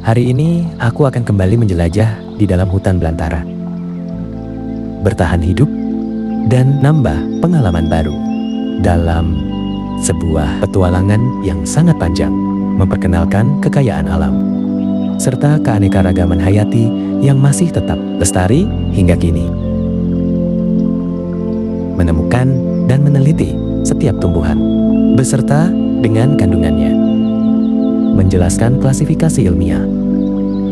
Hari ini aku akan kembali menjelajah di dalam hutan belantara. Bertahan hidup dan nambah pengalaman baru dalam sebuah petualangan yang sangat panjang, memperkenalkan kekayaan alam serta keanekaragaman hayati yang masih tetap lestari hingga kini. Menemukan dan meneliti setiap tumbuhan beserta dengan kandungannya. Menjelaskan klasifikasi ilmiah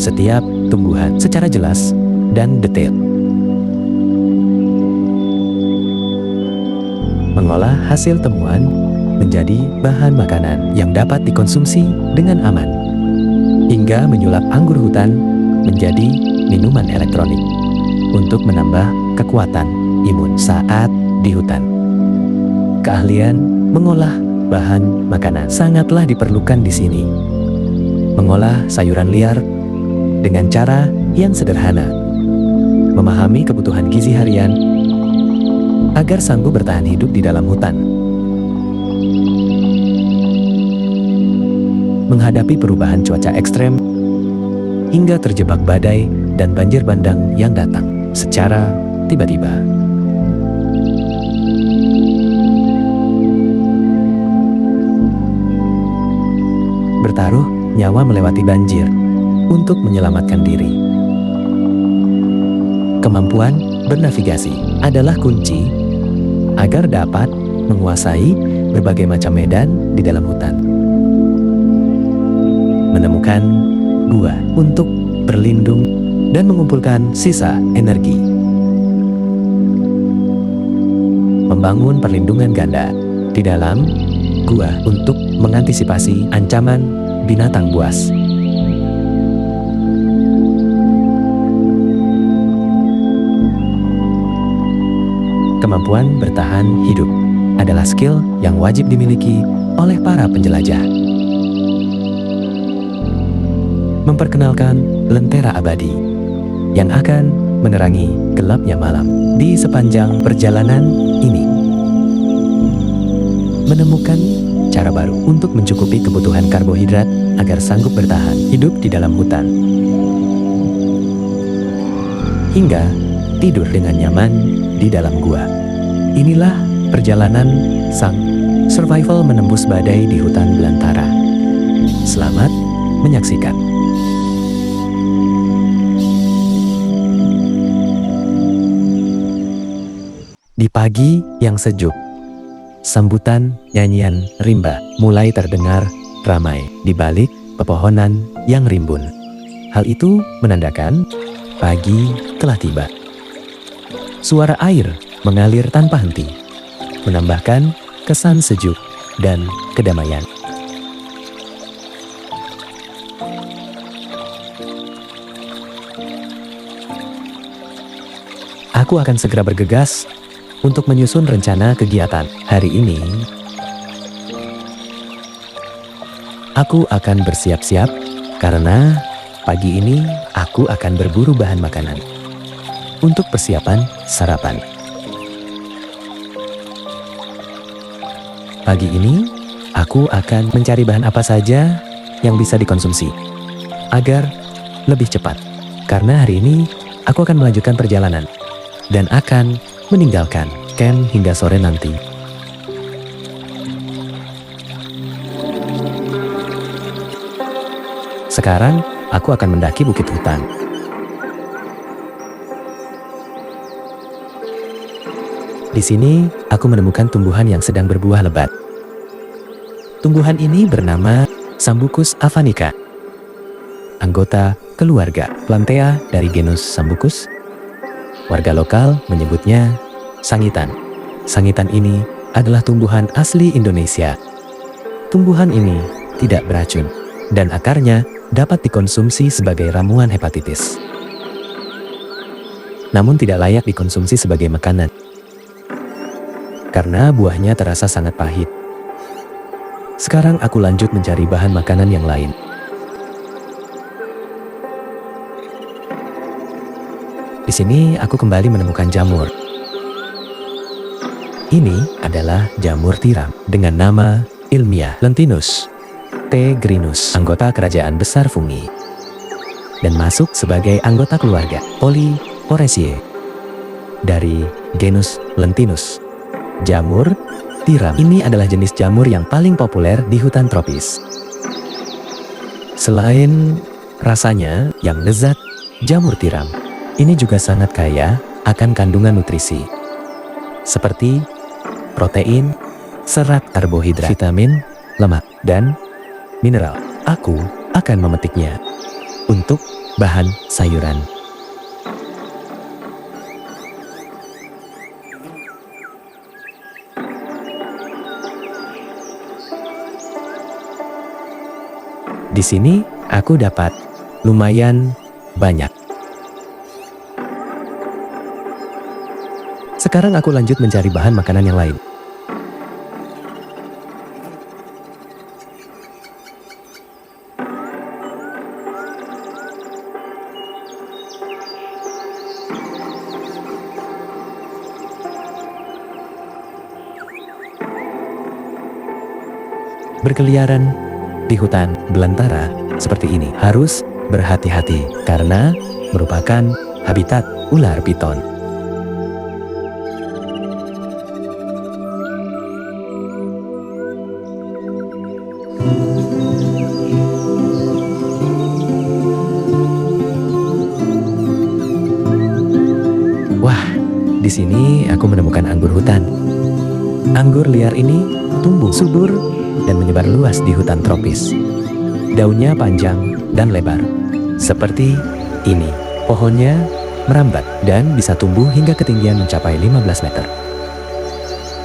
setiap tumbuhan secara jelas dan detail. Mengolah hasil temuan menjadi bahan makanan yang dapat dikonsumsi dengan aman, hingga menyulap anggur hutan menjadi minuman elektronik untuk menambah kekuatan imun saat di hutan. Keahlian mengolah bahan makanan sangatlah diperlukan di sini. Mengolah sayuran liar dengan cara yang sederhana, memahami kebutuhan gizi harian agar sanggup bertahan hidup di dalam hutan. Menghadapi perubahan cuaca ekstrem hingga terjebak badai dan banjir bandang yang datang secara tiba-tiba. Bertaruh nyawa melewati banjir untuk menyelamatkan diri. Kemampuan bernavigasi adalah kunci agar dapat menguasai berbagai macam medan di dalam hutan. Menemukan gua untuk berlindung dan mengumpulkan sisa energi. Membangun perlindungan ganda di dalam gua untuk mengantisipasi ancaman binatang buas. Kemampuan bertahan hidup adalah skill yang wajib dimiliki oleh para penjelajah. Memperkenalkan lentera abadi yang akan menerangi gelapnya malam di sepanjang perjalanan ini. Menemukan cara baru untuk mencukupi kebutuhan karbohidrat agar sanggup bertahan hidup di dalam hutan. Hingga tidur dengan nyaman di dalam gua. Inilah perjalanan sang survival menembus badai di hutan belantara. Selamat menyaksikan. Di pagi yang sejuk, sambutan nyanyian rimba mulai terdengar ramai di balik pepohonan yang rimbun. Hal itu menandakan pagi telah tiba. Suara air mengalir tanpa henti, menambahkan kesan sejuk dan kedamaian. Aku akan segera bergegas untuk menyusun rencana kegiatan hari ini. Aku akan bersiap-siap karena pagi ini aku akan berburu bahan makanan untuk persiapan sarapan. Pagi ini aku akan mencari bahan apa saja yang bisa dikonsumsi agar lebih cepat, karena hari ini aku akan melanjutkan perjalanan dan akan meninggalkan camp hingga sore nanti. Sekarang aku akan mendaki bukit hutan. Di sini aku menemukan tumbuhan yang sedang berbuah lebat. Tumbuhan ini bernama Sambucus avanica, anggota keluarga Plantea dari genus Sambucus. Warga lokal menyebutnya sangitan. Sangitan ini adalah tumbuhan asli Indonesia. Tumbuhan ini tidak beracun dan akarnya dapat dikonsumsi sebagai ramuan hepatitis. Namun tidak layak dikonsumsi sebagai makanan karena buahnya terasa sangat pahit. Sekarang aku lanjut mencari bahan makanan yang lain. Di sini aku kembali menemukan jamur. Ini adalah jamur tiram dengan nama ilmiah Lentinus tegrinus, anggota kerajaan besar fungi. dan masuk sebagai anggota keluarga Polyporeaceae dari genus Lentinus. Jamur tiram ini adalah jenis jamur yang paling populer di hutan tropis. Selain rasanya yang lezat, jamur tiram ini juga sangat kaya akan kandungan nutrisi seperti protein, serat karbohidrat, vitamin, lemak, dan mineral. Aku akan memetiknya untuk bahan sayuran. Di sini aku dapat lumayan banyak. Sekarang aku lanjut mencari bahan makanan yang lain. Berkeliaran di hutan belantara seperti ini harus berhati-hati karena merupakan habitat ular piton. Wah, di sini aku menemukan anggur hutan. Anggur liar ini tumbuh subur dan menyebar luas di hutan tropis. Daunnya panjang dan lebar, seperti ini. Pohonnya merambat dan bisa tumbuh hingga ketinggian mencapai 15 meter.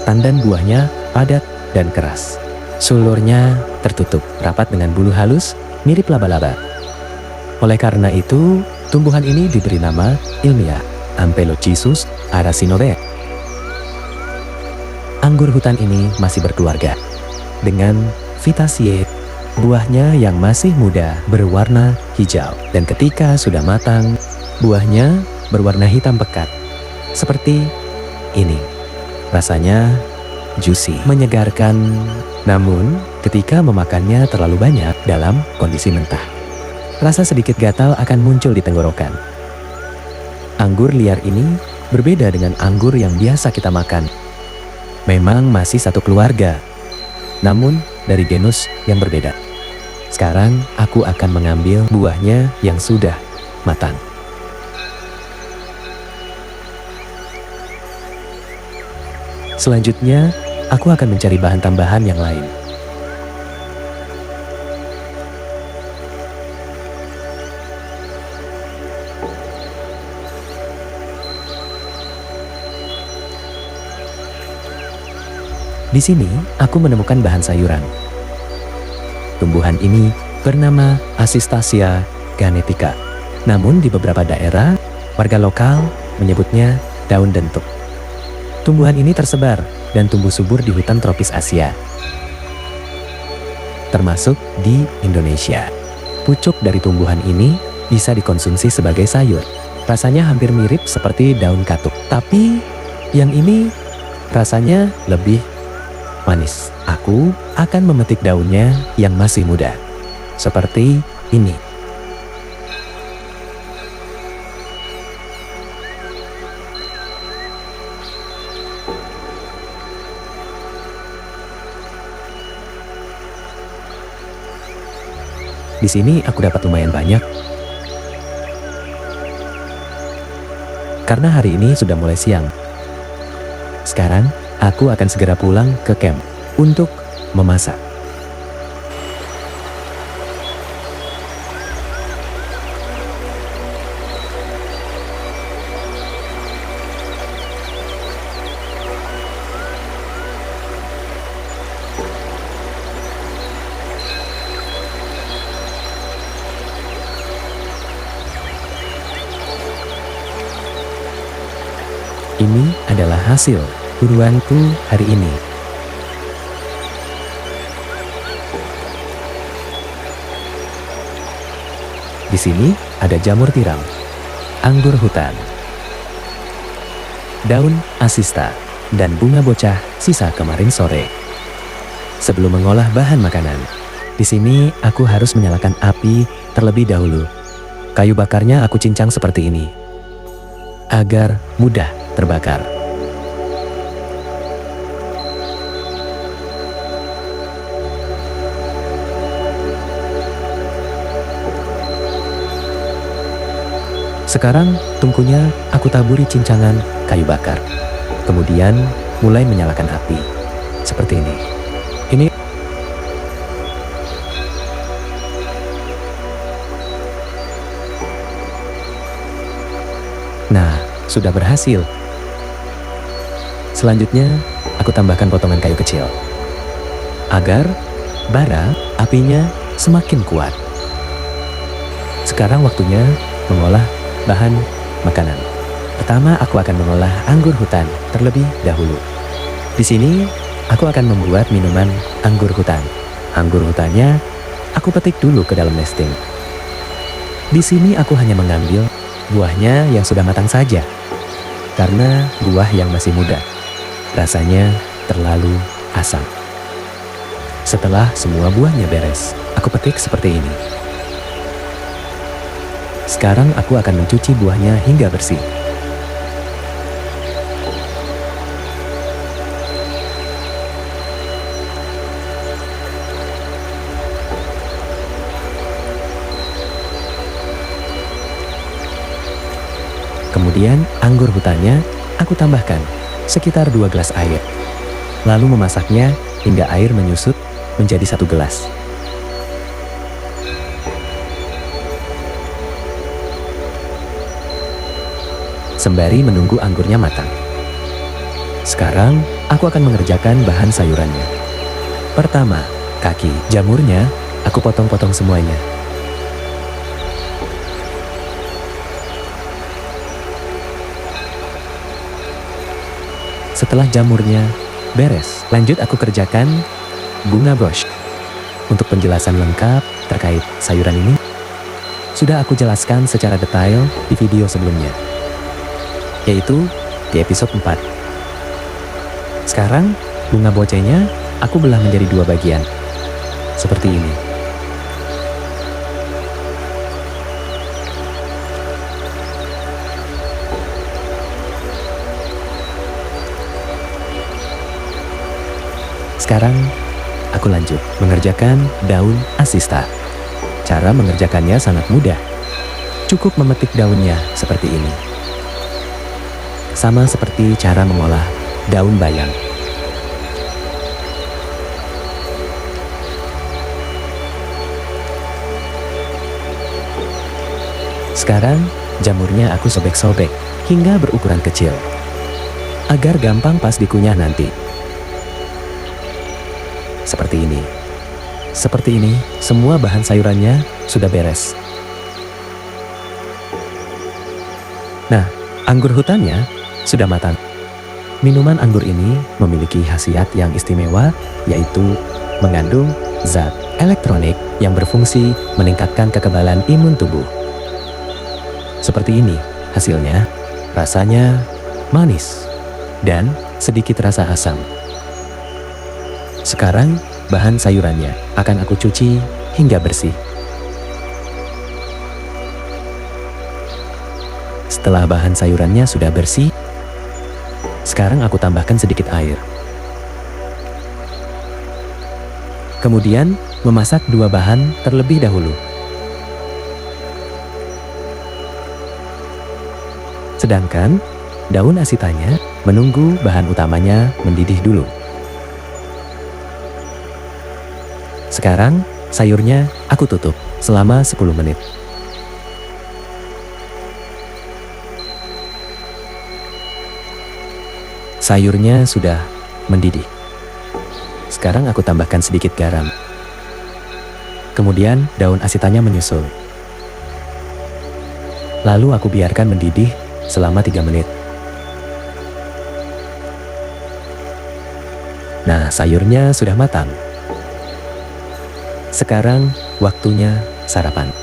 Tandan buahnya padat dan keras. Sulurnya tertutup rapat dengan bulu halus, mirip laba-laba. Oleh karena itu, tumbuhan ini diberi nama ilmiah Ampelophysus aracinorea. Anggur hutan ini masih berkeluarga dengan Vitaceae. Buahnya yang masih muda berwarna hijau, dan ketika sudah matang, buahnya berwarna hitam pekat. Seperti ini. Rasanya juicy, menyegarkan, namun ketika memakannya terlalu banyak dalam kondisi mentah, rasa sedikit gatal akan muncul di tenggorokan. Anggur liar ini berbeda dengan anggur yang biasa kita makan. Memang masih satu keluarga, namun dari genus yang berbeda. Sekarang aku akan mengambil buahnya yang sudah matang. Selanjutnya, aku akan mencari bahan tambahan yang lain. Di sini, aku menemukan bahan sayuran. Tumbuhan ini bernama Asistacia ganetica. Namun di beberapa daerah, warga lokal menyebutnya daun dentuk. Tumbuhan ini tersebar dan tumbuh subur di hutan tropis Asia, termasuk di Indonesia. Pucuk dari tumbuhan ini bisa dikonsumsi sebagai sayur. Rasanya hampir mirip seperti daun katuk, tapi yang ini rasanya lebih manis. Aku akan memetik daunnya yang masih muda, seperti ini. Di sini aku dapat lumayan banyak, karena hari ini sudah mulai siang. Sekarang aku akan segera pulang ke camp untuk memasak. Ini adalah hasil buruanku hari ini. Di sini ada jamur tiram, anggur hutan, daun asista, dan bunga bocah sisa kemarin sore. Sebelum mengolah bahan makanan, di sini aku harus menyalakan api terlebih dahulu. Kayu bakarnya aku cincang seperti ini, agar mudah terbakar. Sekarang tungkunya aku taburi cincangan kayu bakar. Kemudian mulai menyalakan api. Seperti ini. Nah, sudah berhasil. Selanjutnya, aku tambahkan potongan kayu kecil. Agar bara apinya semakin kuat. Sekarang waktunya mengolah bahan makanan. Pertama, aku akan mengolah anggur hutan terlebih dahulu. Di sini, aku akan membuat minuman anggur hutan. Anggur hutannya, aku petik dulu ke dalam nesting. Di sini aku hanya mengambil buahnya yang sudah matang saja, karena buah yang masih muda rasanya terlalu asam. Setelah semua buahnya beres, aku petik seperti ini. Sekarang aku akan mencuci buahnya hingga bersih. Kemudian anggur hutannya aku tambahkan sekitar 2 gelas air. Lalu memasaknya hingga air menyusut menjadi 1 gelas. Sembari menunggu anggurnya matang. Sekarang aku akan mengerjakan bahan sayurannya. Pertama, kaki jamurnya aku potong-potong semuanya. Setelah jamurnya beres, lanjut aku kerjakan bunga bosch. Untuk penjelasan lengkap terkait sayuran ini, sudah aku jelaskan secara detail di video sebelumnya, yaitu di episode 4. Sekarang, bunga bocenya aku belah menjadi 2 bagian, seperti ini. Sekarang, aku lanjut mengerjakan daun asista. Cara mengerjakannya sangat mudah. Cukup memetik daunnya seperti ini. Sama seperti cara mengolah daun bayam. Sekarang, jamurnya aku sobek-sobek hingga berukuran kecil, agar gampang pas dikunyah nanti. Seperti ini. Seperti ini, semua bahan sayurannya sudah beres. Nah, anggur hutannya sudah matang. Minuman anggur ini memiliki khasiat yang istimewa, yaitu mengandung zat elektronik yang berfungsi meningkatkan kekebalan imun tubuh. Seperti ini hasilnya, rasanya manis dan sedikit rasa asam. Sekarang, bahan sayurannya akan aku cuci hingga bersih. Setelah bahan sayurannya sudah bersih, sekarang aku tambahkan sedikit air. Kemudian, memasak 2 bahan terlebih dahulu. Sedangkan, daun asitanya menunggu bahan utamanya mendidih dulu. Sekarang, sayurnya aku tutup selama 10 menit. Sayurnya sudah mendidih. Sekarang aku tambahkan sedikit garam. Kemudian, daun asitanya menyusul. Lalu aku biarkan mendidih selama 3 menit. Nah, sayurnya sudah matang. Sekarang waktunya sarapan.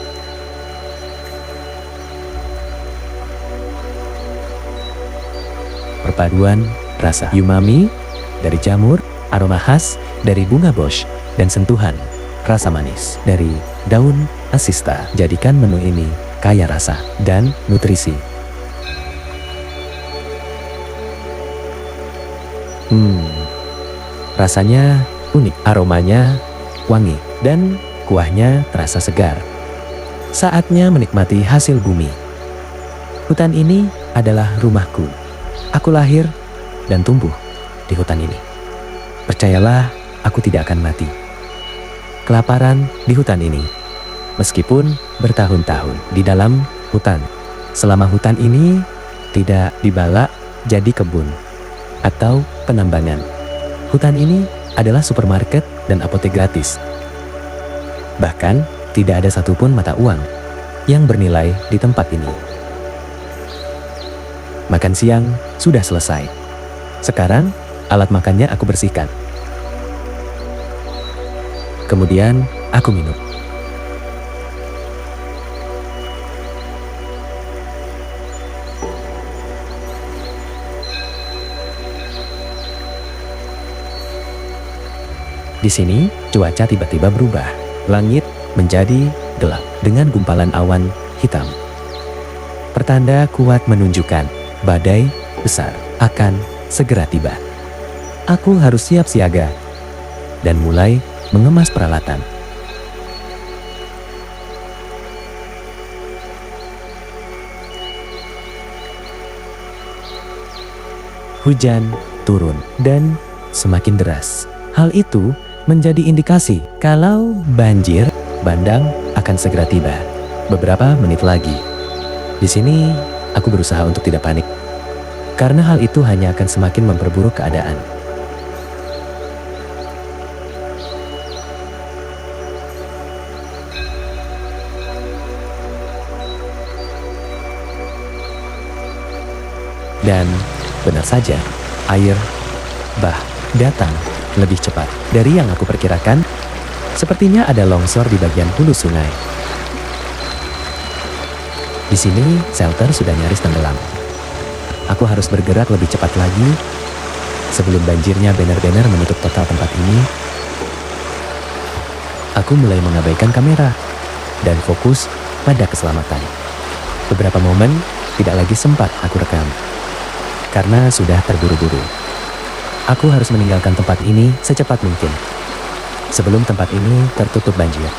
Perpaduan rasa umami dari jamur, aroma khas dari bunga bosch, dan sentuhan rasa manis dari daun asista. Jadikan menu ini kaya rasa dan nutrisi. Rasanya unik, aromanya wangi, dan kuahnya terasa segar. Saatnya menikmati hasil bumi. Hutan ini adalah rumahku. Aku lahir dan tumbuh di hutan ini. Percayalah, aku tidak akan mati kelaparan di hutan ini, meskipun bertahun-tahun di dalam hutan. Selama hutan ini tidak dibalak jadi kebun atau penambangan. Hutan ini adalah supermarket dan apotek gratis. Bahkan tidak ada satupun mata uang yang bernilai di tempat ini. Makan siang sudah selesai. Sekarang alat makannya aku bersihkan. Kemudian aku minum. Di sini cuaca tiba-tiba berubah. Langit menjadi gelap dengan gumpalan awan hitam. Pertanda kuat menunjukkan badai besar akan segera tiba. Aku harus siap siaga dan mulai mengemas peralatan. Hujan turun dan semakin deras. Hal itu menjadi indikasi kalau banjir bandang akan segera tiba. Beberapa menit lagi. Di sini aku berusaha untuk tidak panik, karena hal itu hanya akan semakin memperburuk keadaan. Dan benar saja, air bah datang lebih cepat dari yang aku perkirakan. Sepertinya ada longsor di bagian hulu sungai. Di sini, shelter sudah nyaris tenggelam. Aku harus bergerak lebih cepat lagi sebelum banjirnya benar-benar menutup total tempat ini. Aku mulai mengabaikan kamera dan fokus pada keselamatan. Beberapa momen tidak lagi sempat aku rekam karena sudah terburu-buru. Aku harus meninggalkan tempat ini secepat mungkin sebelum tempat ini tertutup banjir.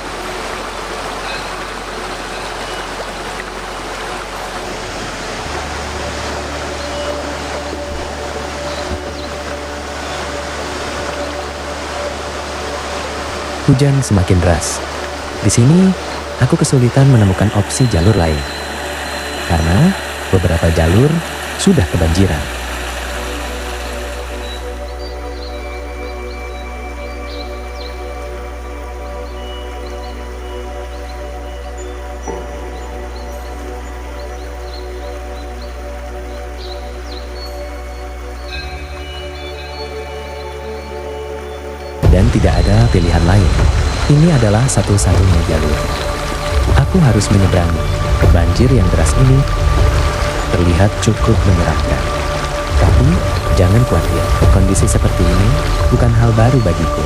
Hujan semakin deras. Di sini, aku kesulitan menemukan opsi jalur lain karena beberapa jalur sudah kebanjiran. Dan tidak ada pilihan lain. Ini adalah satu-satunya jalur. Aku harus menyeberangi. Banjir yang deras ini terlihat cukup menyeramkan. Tapi jangan khawatir, kondisi seperti ini bukan hal baru bagiku.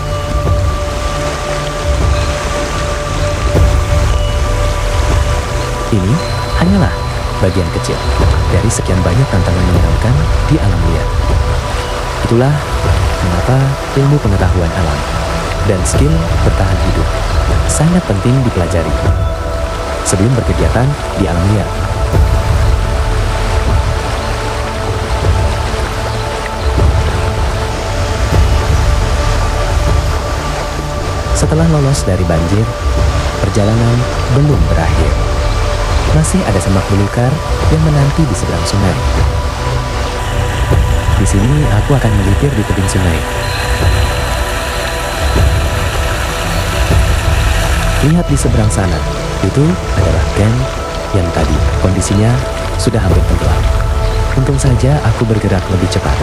Ini hanyalah bagian kecil dari sekian banyak tantangan menyenangkan di alam liar. Itulah mengapa ilmu pengetahuan alam dan skill bertahan hidup sangat penting dipelajari sebelum berkegiatan di alam liar. Setelah lolos dari banjir, perjalanan belum berakhir. Masih ada semak belukar yang menanti di seberang sungai. Di sini aku akan melipir di tebing sungai. Lihat di seberang sana, itu adalah camp yang tadi kondisinya sudah hampir tenggelam. Untung saja aku bergerak lebih cepat.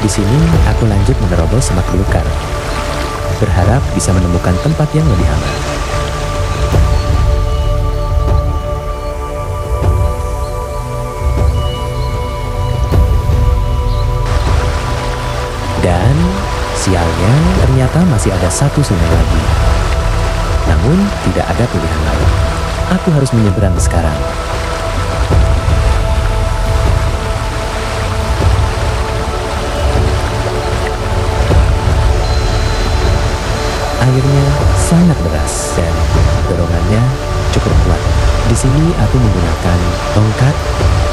Di sini aku lanjut menerobos semak belukar, berharap bisa menemukan tempat yang lebih aman. Dan sialnya ternyata masih ada satu sungai lagi. Namun, tidak ada pilihan lain. Aku harus menyeberang sekarang. Airnya sangat deras dan dorongannya cukup kuat. Di sini aku menggunakan tongkat.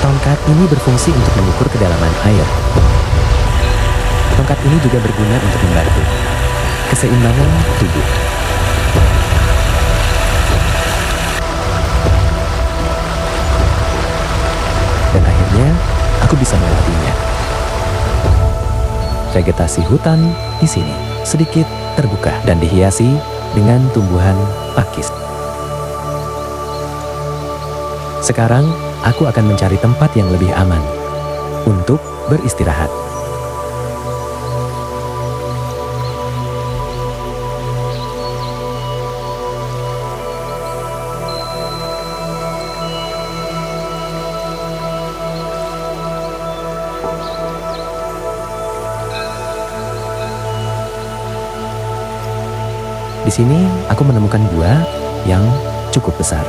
Tongkat ini berfungsi untuk mengukur kedalaman air. Tongkat ini juga berguna untuk membantu keseimbangan tubuh. Dan akhirnya aku bisa melewatinya. Vegetasi hutan di sini sedikit terbuka dan dihiasi dengan tumbuhan pakis. Sekarang aku akan mencari tempat yang lebih aman untuk beristirahat. Di sini aku menemukan gua yang cukup besar.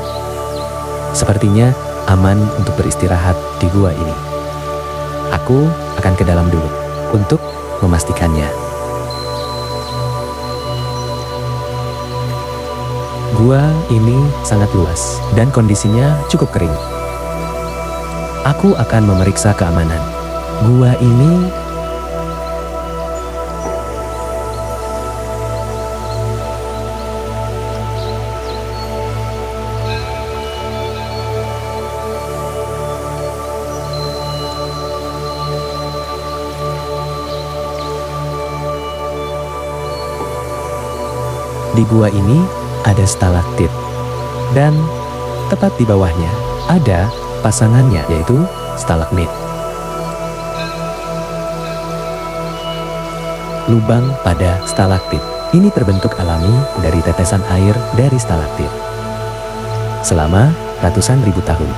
Sepertinya aman untuk beristirahat di gua ini. Aku akan ke dalam dulu untuk memastikannya. Gua ini sangat luas dan kondisinya cukup kering. Aku akan memeriksa keamanan. Gua ini di gua ini ada stalaktit dan tepat di bawahnya ada pasangannya yaitu stalagmit. Lubang pada stalaktit ini terbentuk alami dari tetesan air dari stalaktit selama ratusan ribu tahun.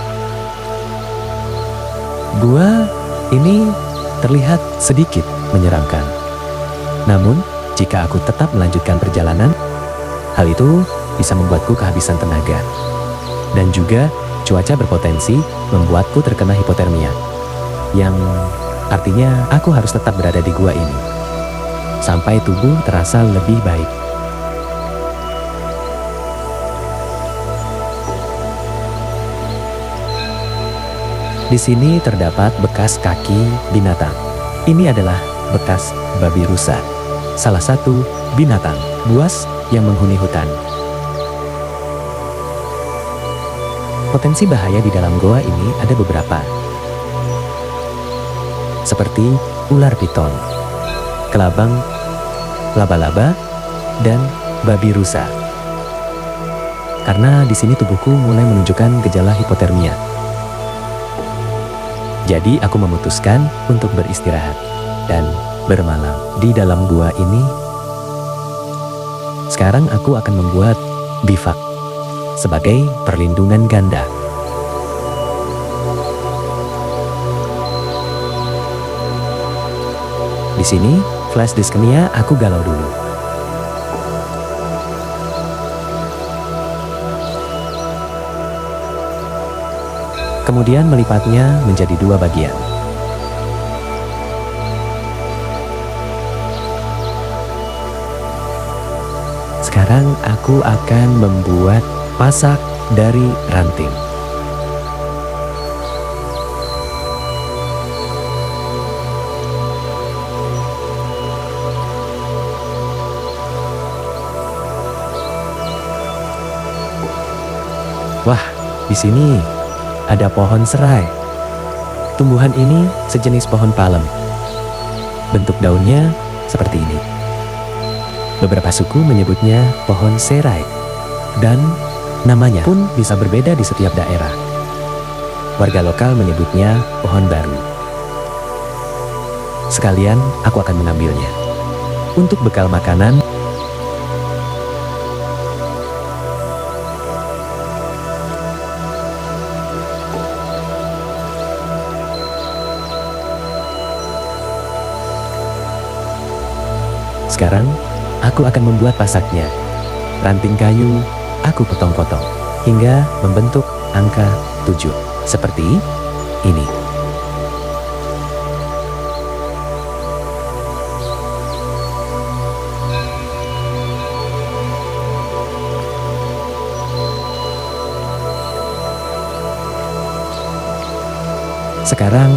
Gua ini terlihat sedikit menyeramkan. Namun, jika aku tetap melanjutkan perjalanan, hal itu bisa membuatku kehabisan tenaga. Dan juga cuaca berpotensi membuatku terkena hipotermia. Yang artinya aku harus tetap berada di gua ini sampai tubuh terasa lebih baik. Di sini terdapat bekas kaki binatang. Ini adalah bekas babi rusa, salah satu binatang buas yang menghuni hutan. Potensi bahaya di dalam goa ini ada beberapa, seperti ular piton, kelabang, laba-laba, dan babi rusa. Karena di sini tubuhku mulai menunjukkan gejala hipotermia. Jadi aku memutuskan untuk beristirahat dan bermalam di dalam gua ini. Sekarang aku akan membuat bivak sebagai perlindungan ganda. Di sini, flash disknya aku galau dulu. Kemudian melipatnya menjadi 2 bagian. Sekarang aku akan membuat pasak dari ranting. Wah, di sini ada pohon serai. Tumbuhan ini sejenis pohon palem. Bentuk daunnya seperti ini. Beberapa suku menyebutnya pohon serai, dan namanya pun bisa berbeda di setiap daerah. Warga lokal menyebutnya pohon baru. Sekalian aku akan mengambilnya. Untuk bekal makanan, sekarang aku akan membuat pasaknya. Ranting kayu aku potong-potong hingga membentuk angka 7 seperti ini. Sekarang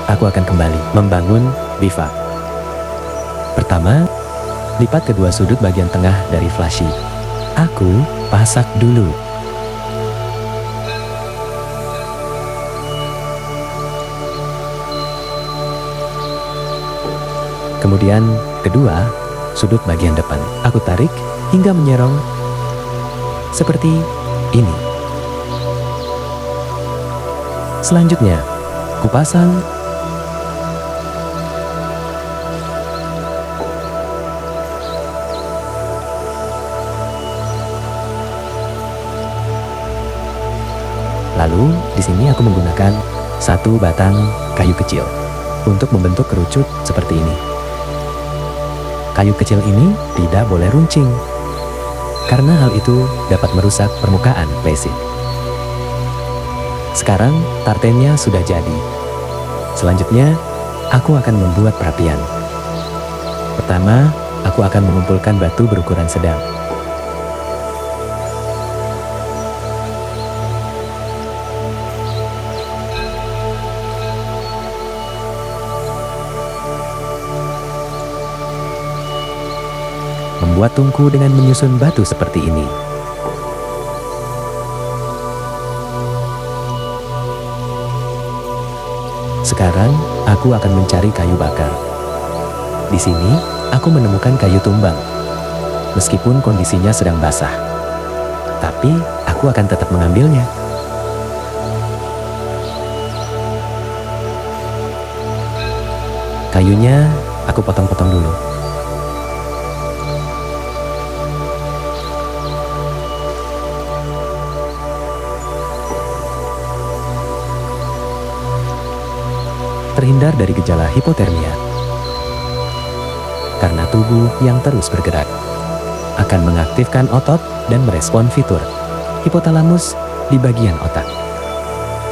aku akan kembali membangun bivak. Pertama, lipat kedua sudut bagian tengah dari flashy. Aku pasak dulu. Kemudian kedua sudut bagian depan. Aku tarik hingga menyerong seperti ini. Selanjutnya, kupasang lalu di sini aku menggunakan satu batang kayu kecil untuk membentuk kerucut seperti ini. Kayu kecil ini tidak boleh runcing karena hal itu dapat merusak permukaan resin. Sekarang tartennya sudah jadi. Selanjutnya, aku akan membuat perapian. Pertama, aku akan mengumpulkan batu berukuran sedang. Membuat tungku dengan menyusun batu seperti ini. Sekarang, aku akan mencari kayu bakar. Di sini, aku menemukan kayu tumbang. Meskipun kondisinya sedang basah, tapi aku akan tetap mengambilnya. Kayunya, aku potong-potong dulu. Terhindar dari gejala hipotermia. Karena tubuh yang terus bergerak akan mengaktifkan otot dan merespon fitur hipotalamus di bagian otak,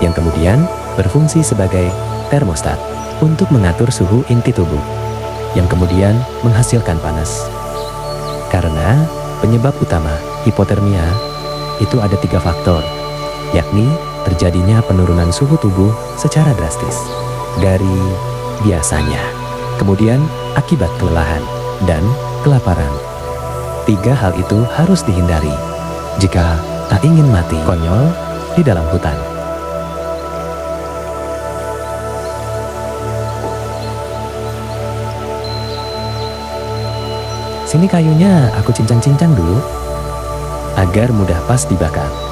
yang kemudian berfungsi sebagai termostat untuk mengatur suhu inti tubuh, yang kemudian menghasilkan panas. Karena penyebab utama hipotermia itu ada 3 faktor, yakni terjadinya penurunan suhu tubuh secara drastis dari biasanya, kemudian akibat kelelahan dan kelaparan. 3 hal itu harus dihindari jika tak ingin mati konyol di dalam hutan. Sini kayunya aku cincang-cincang dulu agar mudah pas dibakar.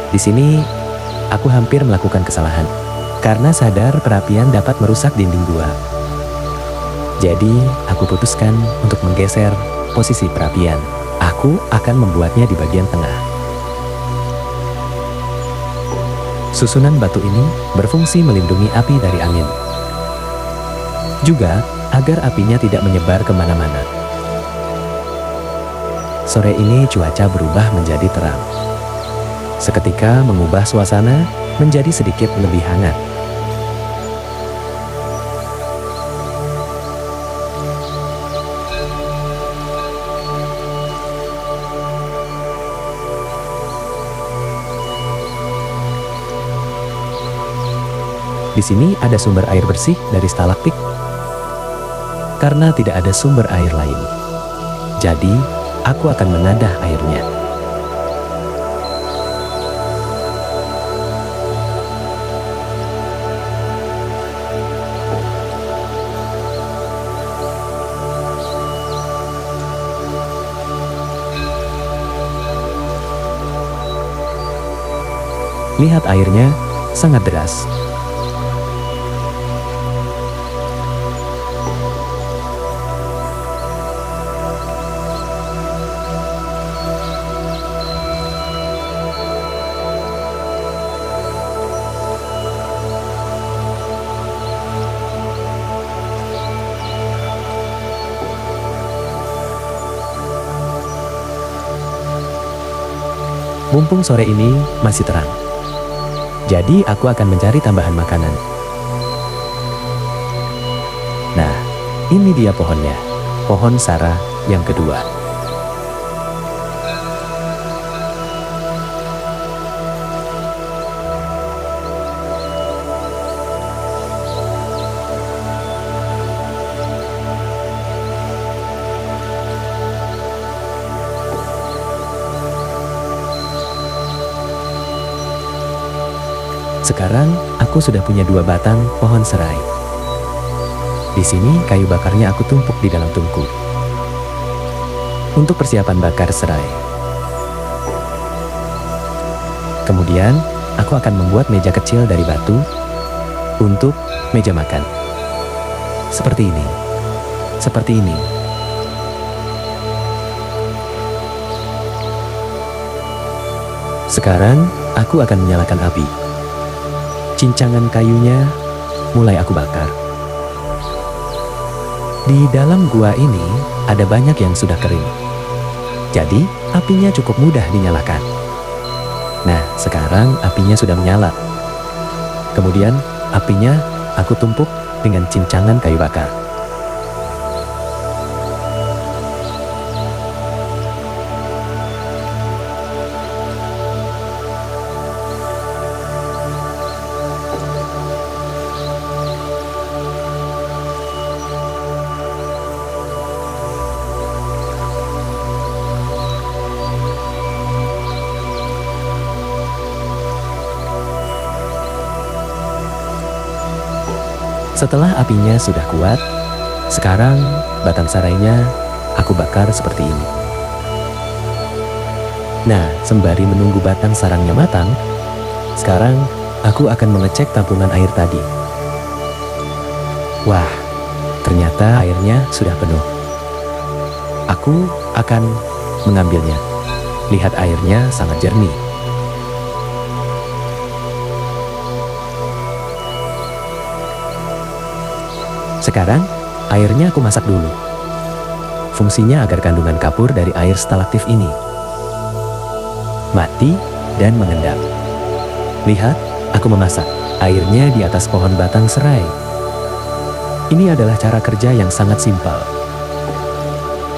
Di sini, aku hampir melakukan kesalahan karena sadar perapian dapat merusak dinding gua. Jadi, aku putuskan untuk menggeser posisi perapian. Aku akan membuatnya di bagian tengah. Susunan batu ini berfungsi melindungi api dari angin, juga agar apinya tidak menyebar kemana-mana. Sore ini cuaca berubah menjadi terang. Seketika mengubah suasana menjadi sedikit lebih hangat. Di sini ada sumber air bersih dari stalaktik karena tidak ada sumber air lain. Jadi, aku akan menadah airnya. Lihat airnya sangat deras. Mumpung sore ini masih terang, jadi aku akan mencari tambahan makanan. Nah, ini dia pohonnya, pohon Sara yang kedua. Sekarang, aku sudah punya 2 batang pohon serai. Di sini, kayu bakarnya aku tumpuk di dalam tungku. Untuk persiapan bakar serai. Kemudian, aku akan membuat meja kecil dari batu untuk meja makan. Seperti ini. Seperti ini. Sekarang, aku akan menyalakan api. Cincangan kayunya mulai aku bakar. Di dalam gua ini ada banyak yang sudah kering. Jadi apinya cukup mudah dinyalakan. Nah, sekarang apinya sudah menyala. Kemudian apinya aku tumpuk dengan cincangan kayu bakar. Setelah apinya sudah kuat, sekarang batang sarainya aku bakar seperti ini. Nah, sembari menunggu batang sarangnya matang, sekarang aku akan mengecek tampungan air tadi. Wah, ternyata airnya sudah penuh. Aku akan mengambilnya. Lihat airnya sangat jernih. Sekarang, airnya aku masak dulu. Fungsinya agar kandungan kapur dari air stalaktif ini mati dan mengendap. Lihat, aku memasak airnya di atas pohon batang serai. Ini adalah cara kerja yang sangat simpel.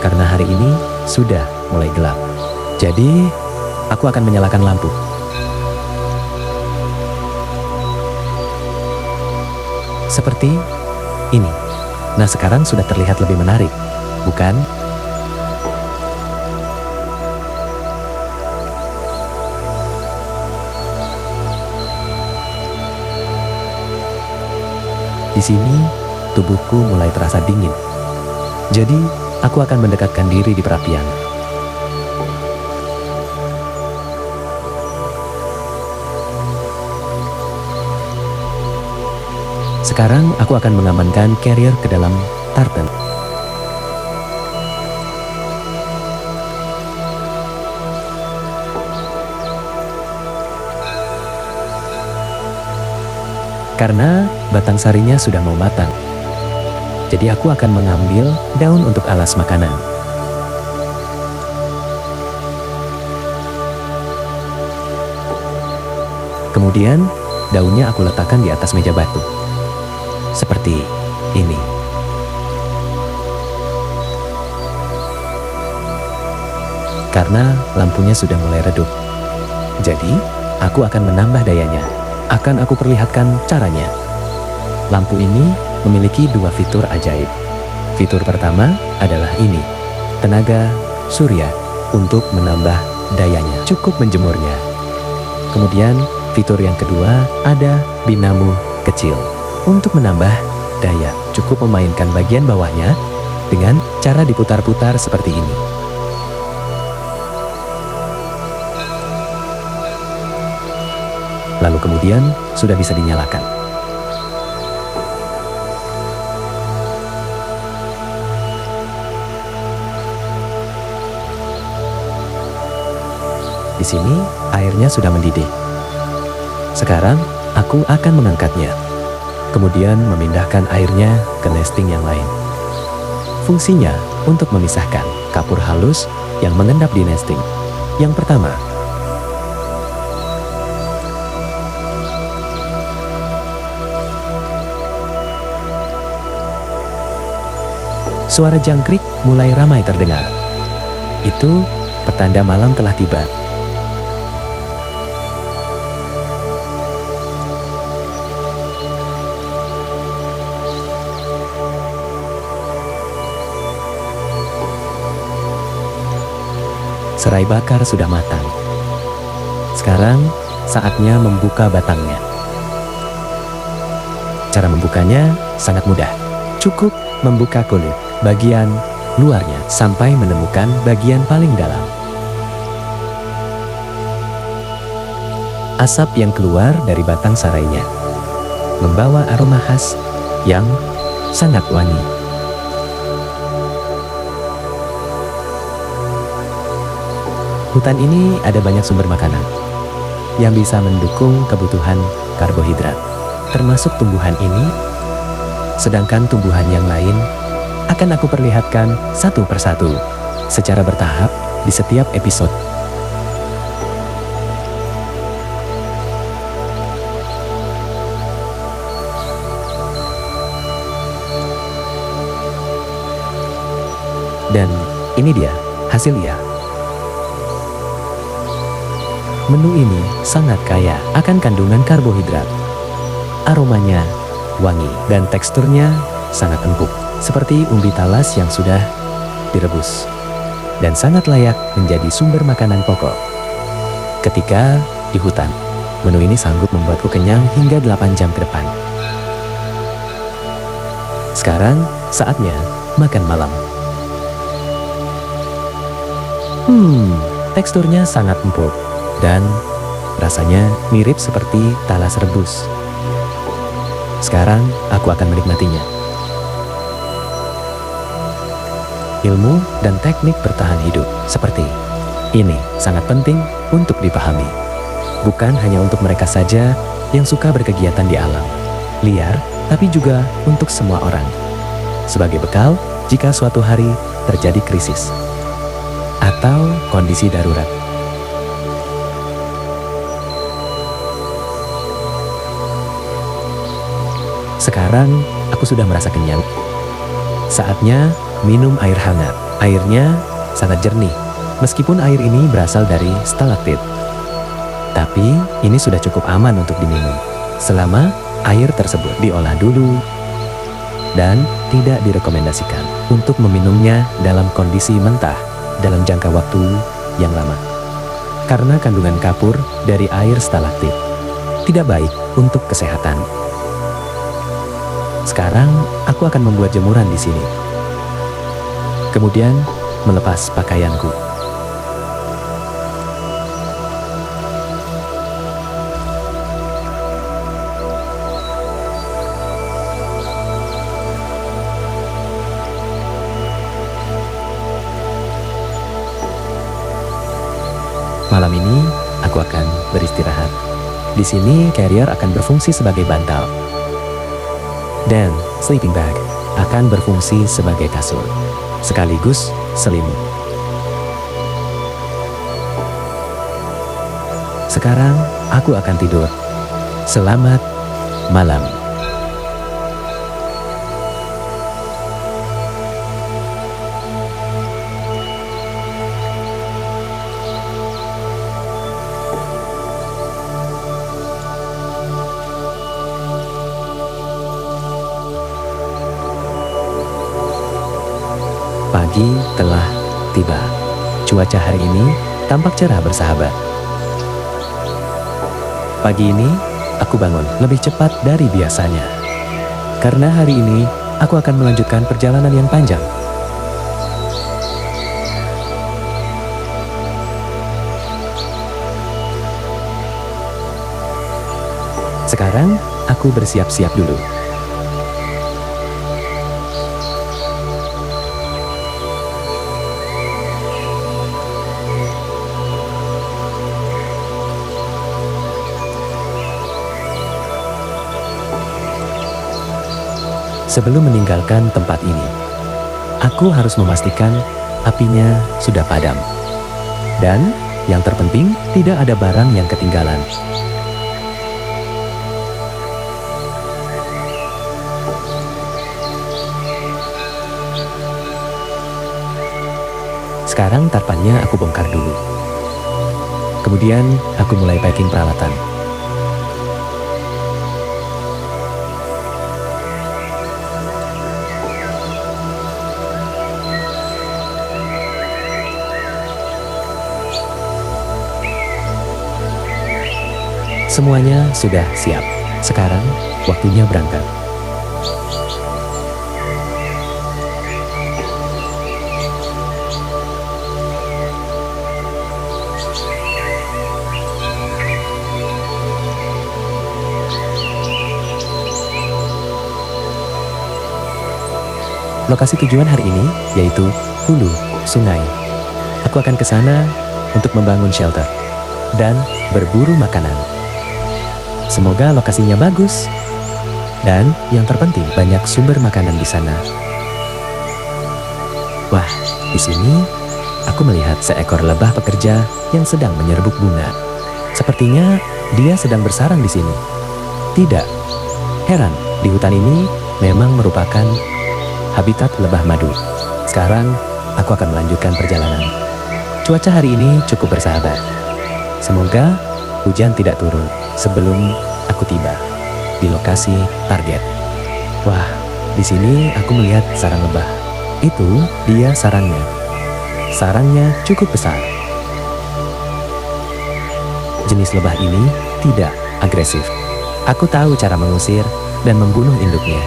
Karena hari ini sudah mulai gelap. Jadi, aku akan menyalakan lampu. Seperti ini. Nah, sekarang sudah terlihat lebih menarik, bukan? Di sini, tubuhku mulai terasa dingin. Jadi, aku akan mendekatkan diri di perapian. Sekarang aku akan mengamankan carrier ke dalam tartan. Karena batang sarinya sudah mau matang, jadi aku akan mengambil daun untuk alas makanan. Kemudian, daunnya aku letakkan di atas meja batu. Seperti ini. Karena lampunya sudah mulai redup. Jadi, aku akan menambah dayanya. Akan aku perlihatkan caranya. Lampu ini memiliki dua fitur ajaib. Fitur pertama adalah ini, tenaga surya untuk menambah dayanya. Cukup menjemurnya. Kemudian fitur yang kedua ada dinamo kecil. Untuk menambah daya, cukup memainkan bagian bawahnya dengan cara diputar-putar seperti ini. Lalu kemudian sudah bisa dinyalakan. Di sini airnya sudah mendidih. Sekarang aku akan mengangkatnya. Kemudian memindahkan airnya ke nesting yang lain. Fungsinya untuk memisahkan kapur halus yang mengendap di nesting. Yang pertama, suara jangkrik mulai ramai terdengar. Itu pertanda malam telah tiba. Serai bakar sudah matang. Sekarang saatnya membuka batangnya. Cara membukanya sangat mudah. Cukup membuka kulit bagian luarnya sampai menemukan bagian paling dalam. Asap yang keluar dari batang sarainya membawa aroma khas yang sangat wangi. Hutan ini ada banyak sumber makanan yang bisa mendukung kebutuhan karbohidrat, termasuk tumbuhan ini. Sedangkan tumbuhan yang lain akan aku perlihatkan satu persatu secara bertahap di setiap episode. Dan ini dia hasilnya. Menu ini sangat kaya akan kandungan karbohidrat. Aromanya wangi dan teksturnya sangat empuk, seperti umbi talas yang sudah direbus. Dan sangat layak menjadi sumber makanan pokok. Ketika di hutan, menu ini sanggup membuatku kenyang hingga 8 jam ke depan. Sekarang saatnya makan malam. Teksturnya sangat empuk. Dan rasanya mirip seperti talas rebus. Sekarang aku akan menikmatinya. Ilmu dan teknik bertahan hidup seperti ini sangat penting untuk dipahami. Bukan hanya untuk mereka saja yang suka berkegiatan di alam liar, tapi juga untuk semua orang. Sebagai bekal jika suatu hari terjadi krisis atau kondisi darurat. Sekarang aku sudah merasa kenyang. Saatnya minum air hangat. Airnya sangat jernih, meskipun air ini berasal dari stalaktit. Tapi ini sudah cukup aman untuk diminum, selama air tersebut diolah dulu dan tidak direkomendasikan untuk meminumnya dalam kondisi mentah dalam jangka waktu yang lama. Karena kandungan kapur dari air stalaktit tidak baik untuk kesehatan. Sekarang aku akan membuat jemuran di sini. Kemudian melepas pakaianku. Malam ini aku akan beristirahat. Di sini carrier akan berfungsi sebagai bantal. Dan sleeping bag akan berfungsi sebagai kasur, sekaligus selimut. Sekarang aku akan tidur. Selamat malam. Pagi telah tiba. Cuaca hari ini tampak cerah bersahabat. Pagi ini, aku bangun lebih cepat dari biasanya. Karena hari ini, aku akan melanjutkan perjalanan yang panjang. Sekarang, aku bersiap-siap dulu. Sebelum meninggalkan tempat ini, aku harus memastikan apinya sudah padam. Dan yang terpenting, tidak ada barang yang ketinggalan. Sekarang tarpannya aku bongkar dulu. Kemudian aku mulai packing peralatan. Semuanya sudah siap. Sekarang waktunya berangkat. Lokasi tujuan hari ini yaitu hulu sungai. Aku akan ke sana untuk membangun shelter dan berburu makanan. Semoga lokasinya bagus. Dan yang terpenting banyak sumber makanan di sana. Wah, di sini aku melihat seekor lebah pekerja yang sedang menyerbuk bunga. Sepertinya dia sedang bersarang di sini. Tidak heran, di hutan ini memang merupakan habitat lebah madu. Sekarang aku akan melanjutkan perjalanan. Cuaca hari ini cukup bersahabat. Semoga hujan tidak turun sebelum aku tiba di lokasi target. Wah, di sini aku melihat sarang lebah. Itu dia sarangnya. Sarangnya cukup besar. Jenis lebah ini tidak agresif. Aku tahu cara mengusir dan membunuh induknya,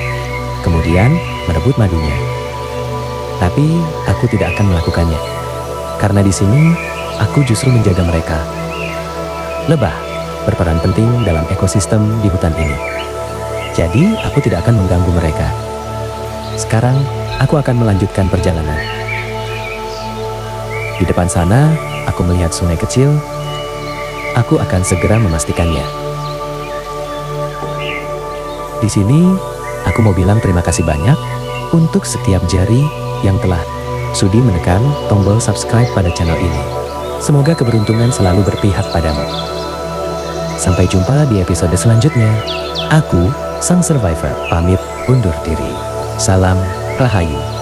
kemudian merebut madunya. Tapi aku tidak akan melakukannya, karena di sini aku justru menjaga mereka. Lebah berperan penting dalam ekosistem di hutan ini. Jadi, aku tidak akan mengganggu mereka. Sekarang, aku akan melanjutkan perjalanan. Di depan sana, aku melihat sungai kecil. Aku akan segera memastikannya. Di sini, aku mau bilang terima kasih banyak untuk setiap jari yang telah sudi menekan tombol subscribe pada channel ini. Semoga keberuntungan selalu berpihak padamu. Sampai jumpa di episode selanjutnya. Aku, Sang Survivor, pamit undur diri. Salam Rahayu.